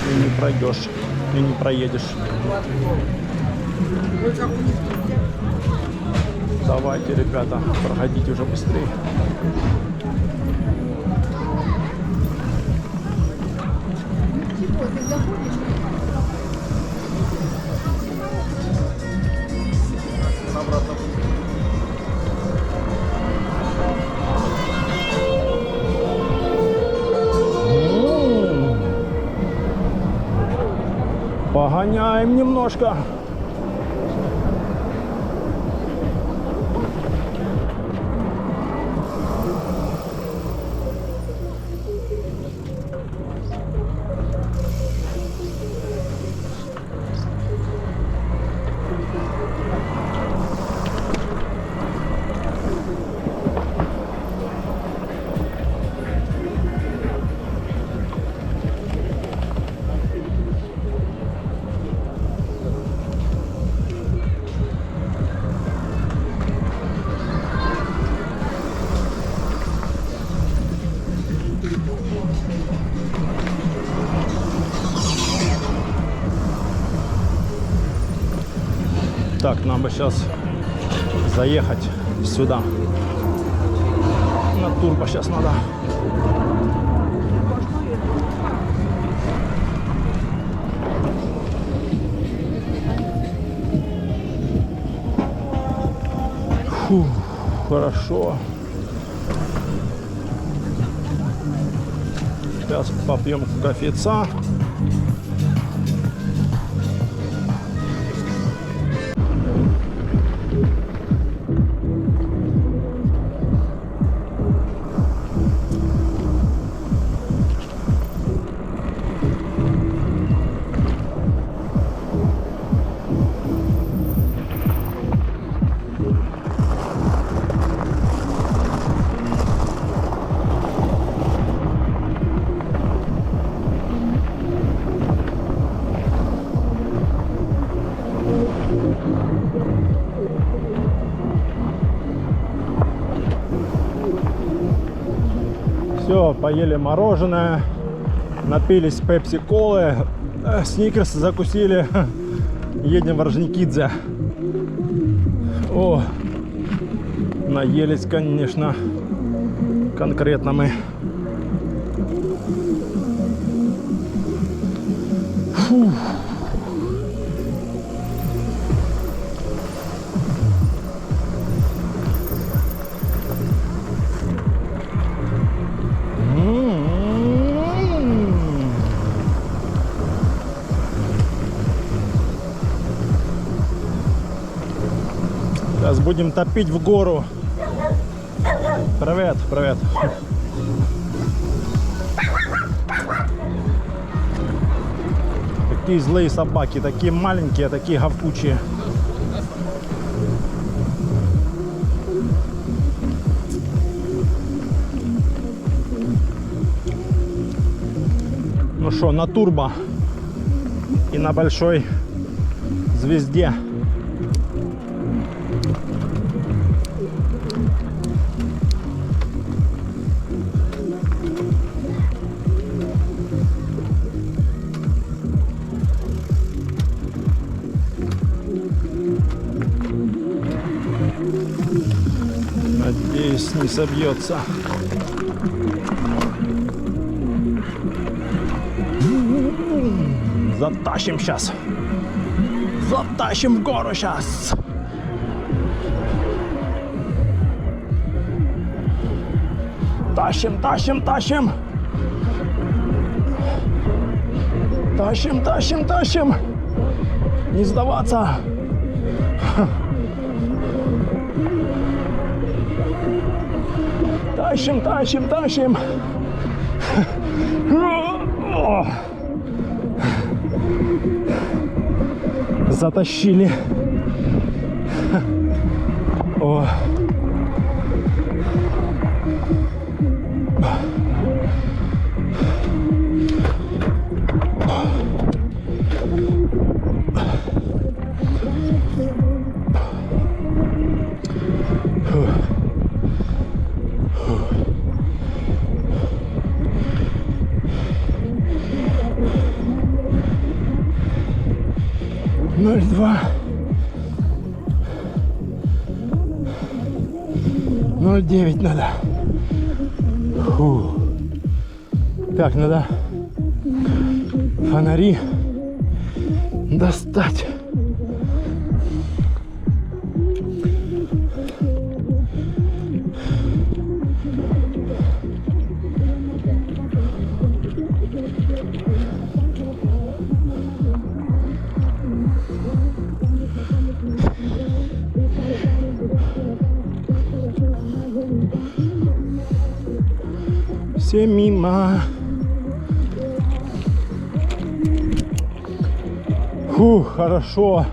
И не пройдешь, и не проедешь. Давайте, ребята, проходите уже быстрее. Погоняем немножко. Так, нам бы сейчас заехать сюда. На турбо сейчас надо. Фу, хорошо. Сейчас попьем кофейца. Все, поели мороженое, напились пепси-колы, сникерс закусили, едем в Орджоникидзе. О, наелись, конечно, конкретно мы. Фу. Сейчас Будем топить в гору. Привет, привет. Такие злые собаки, такие маленькие, такие гавкучие. Ну что, на турбо и на большой звезде. Надеюсь, не собьется. Затащим сейчас. Затащим в гору сейчас. Тащим, тащим, тащим. Тащим, тащим, тащим. Не сдаваться. Тащим, тащим, тащим. Затащили. О. Ноль два. 0,9 надо. Фу. Так, надо фонари достать. Все мимо. Фу, хорошо.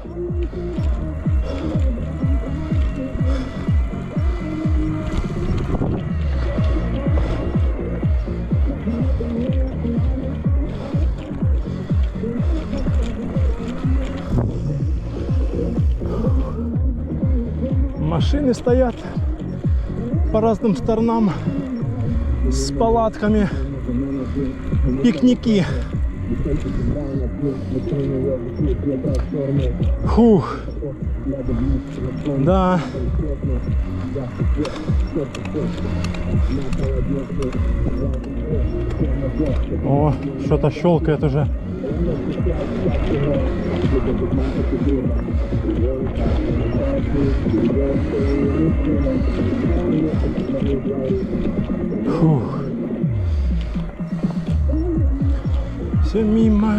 Машины стоят по разным сторонам с палатками, пикники. Фух. Да. О, что-то щелкает уже. Фух. Все мимо.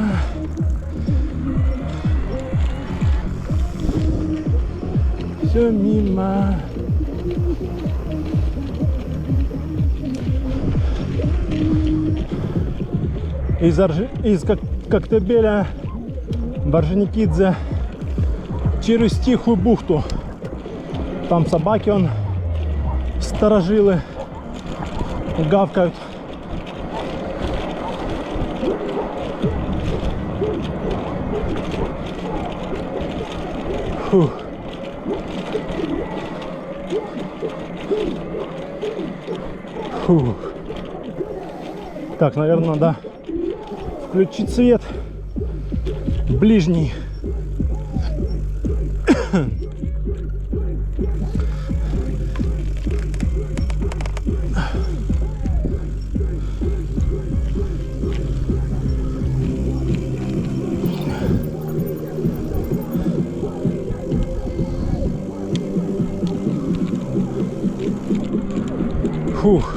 Все мимо. Из Коктебеля в Орджоникидзе через Тихую бухту. Там собаки сторожилы гавкают. Фух. Фух. Так, наверное, надо включить свет ближний. Фух.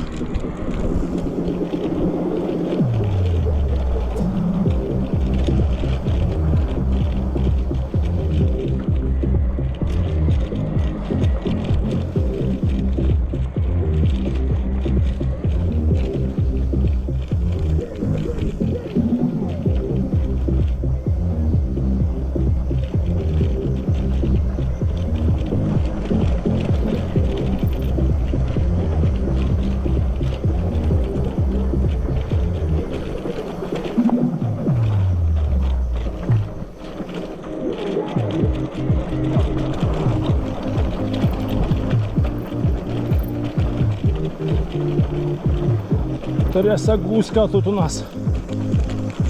Трясогузка тут у нас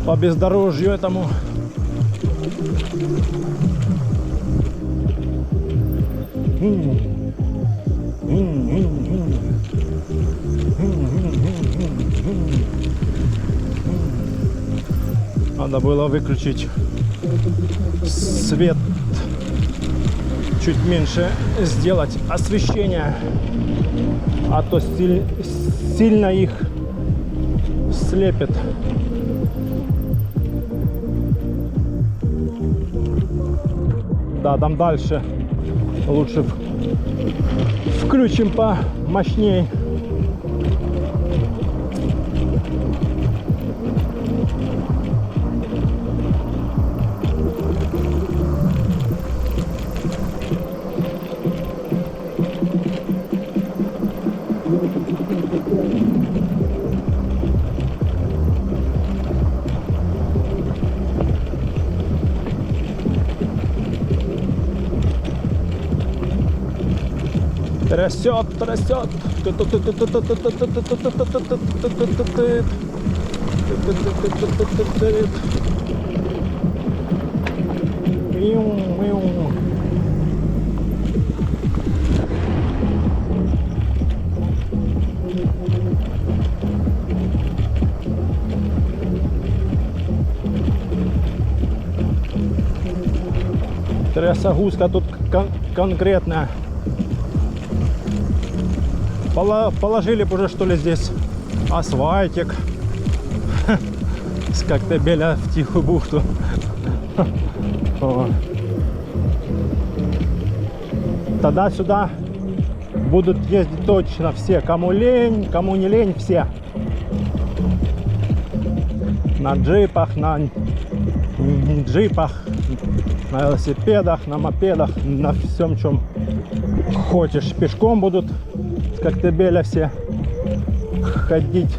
по бездорожью этому. Надо было выключить свет, чуть меньше сделать освещение, а то сильно их слепит. Да, там дальше лучше включим помощней. Трясет, трясет. Трясогузка тут конкретная. Положили бы уже, что ли, здесь асфальтик с Коктебеля в Тихую бухту. Тогда сюда будут ездить точно все, кому лень, кому не лень, все. На джипах, на велосипедах, на мопедах, на всем, чем хочешь. Пешком будут с Коктебеля все ходить.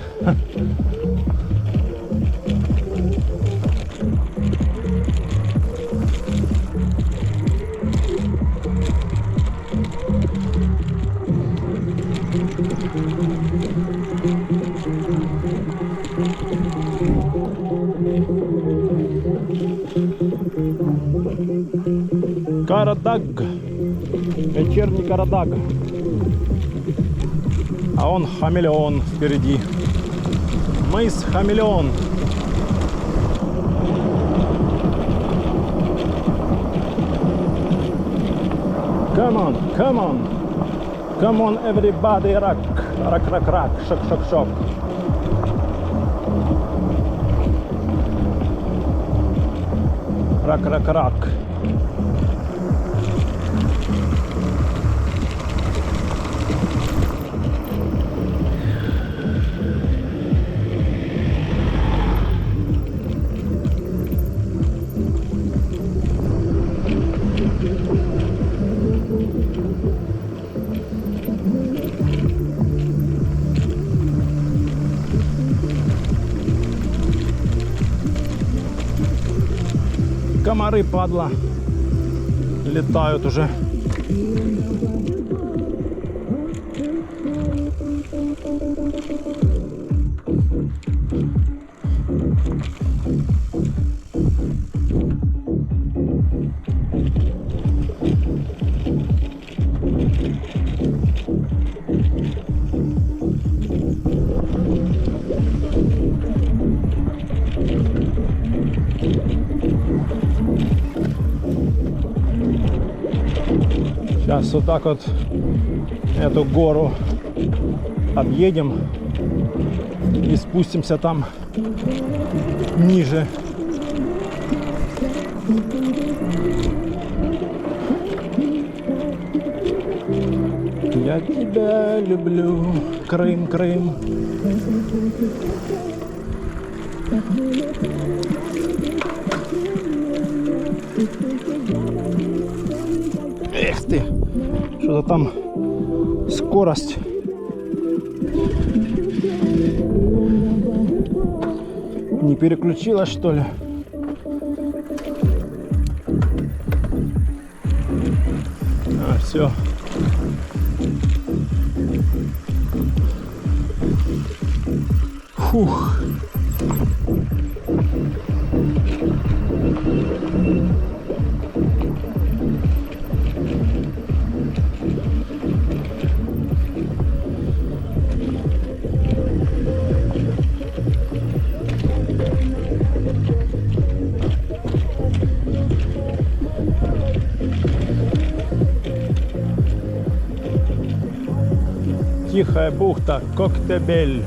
Карадаг, вечерний Карадаг, а он Хамелеон впереди, мыс Хамелеон. Come on, come on, come on everybody, rock, rock, rock, rock, shock, shock, shock. Rock, rock, rock. Комары, падла, летают уже. Сейчас вот так вот эту гору объедем и спустимся там ниже. Я тебя люблю, Крым, Крым. Эх ты, что-то там скорость. Не переключилась, что ли? А, все. Фух. Тихая бухта, Коктебель.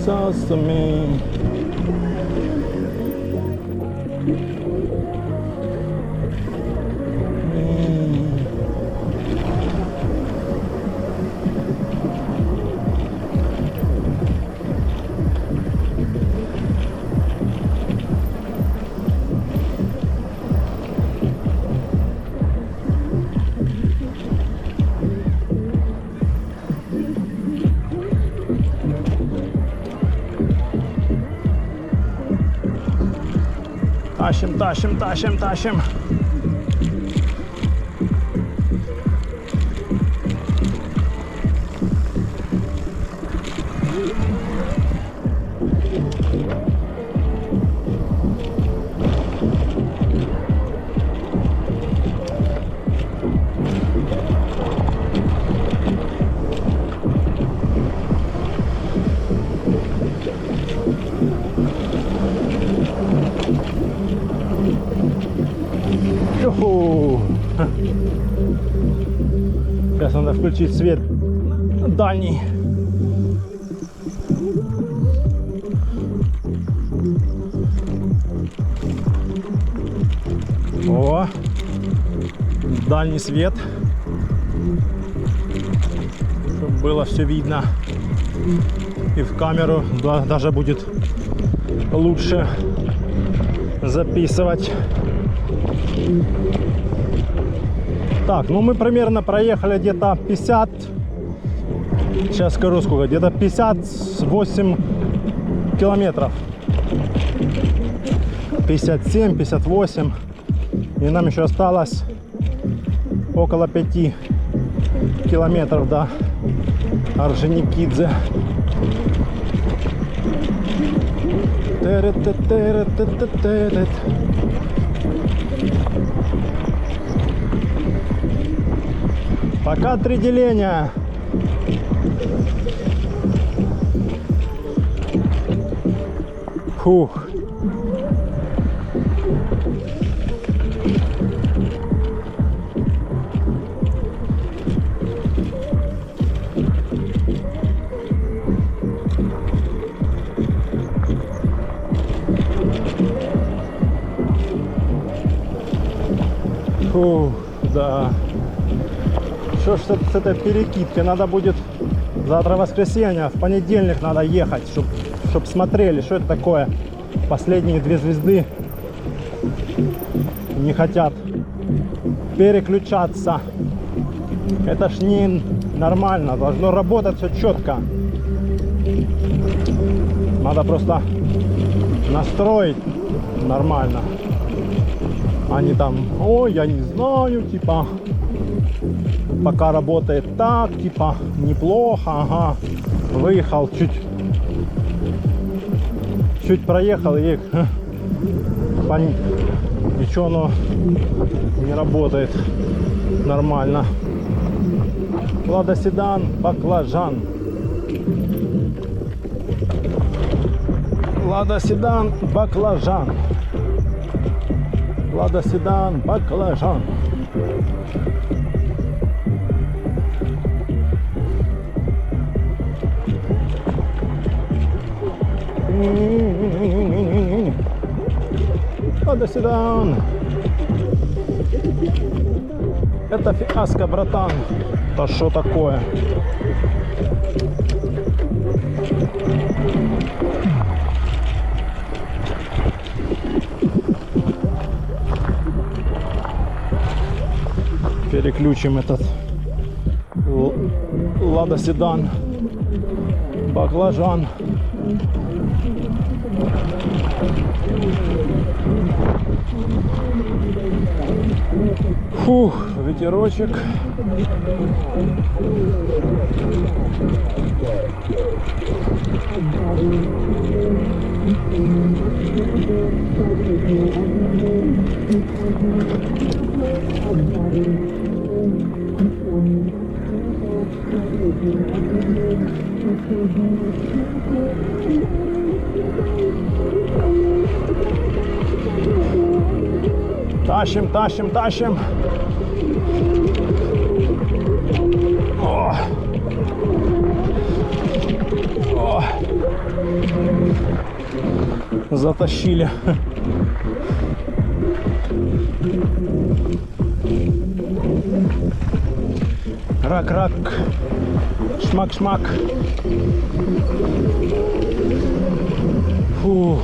Sesame. Тащим, тащим, тащим, тащим. Йоху. Сейчас надо включить свет дальний. О, дальний свет, чтобы было все видно, и в камеру даже будет лучше записывать. Так, ну мы примерно проехали где-то 50, сейчас скажу сколько, где-то 58 километров. 57, 58. И нам еще осталось около 5 километров до Орджоникидзе. Пока 3 деления. Фух. Фух, да. Что ж с этой перекидкой? Надо будет завтра воскресенье, в понедельник надо ехать, чтоб смотрели, что это такое. Последние 2 звезды не хотят переключаться. Это ж не нормально, должно работать все четко. Надо просто настроить нормально. Они там, ой, я не знаю, типа, пока работает так, типа, неплохо, ага, выехал чуть чуть проехал и ничего оно не работает нормально. Лада Седан, баклажан. Лада Седан, баклажан. Лада Седан, баклажан. Лада Седан. Это фиаско, братан. Да что такое? Переключим этот Лада Седан, баклажан. Фух, ветерочек. Тащим, тащим, тащим. О. О. Затащили. Рак-рак. Шмак-шмак. Фух.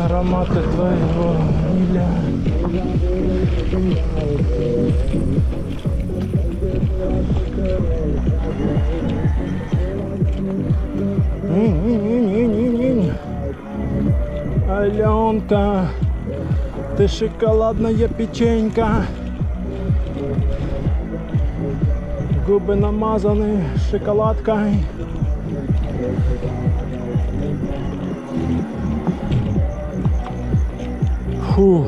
Ароматы твоего миля. Аленка, ты шоколадная печенька. Губы намазаны шоколадкой. Фух.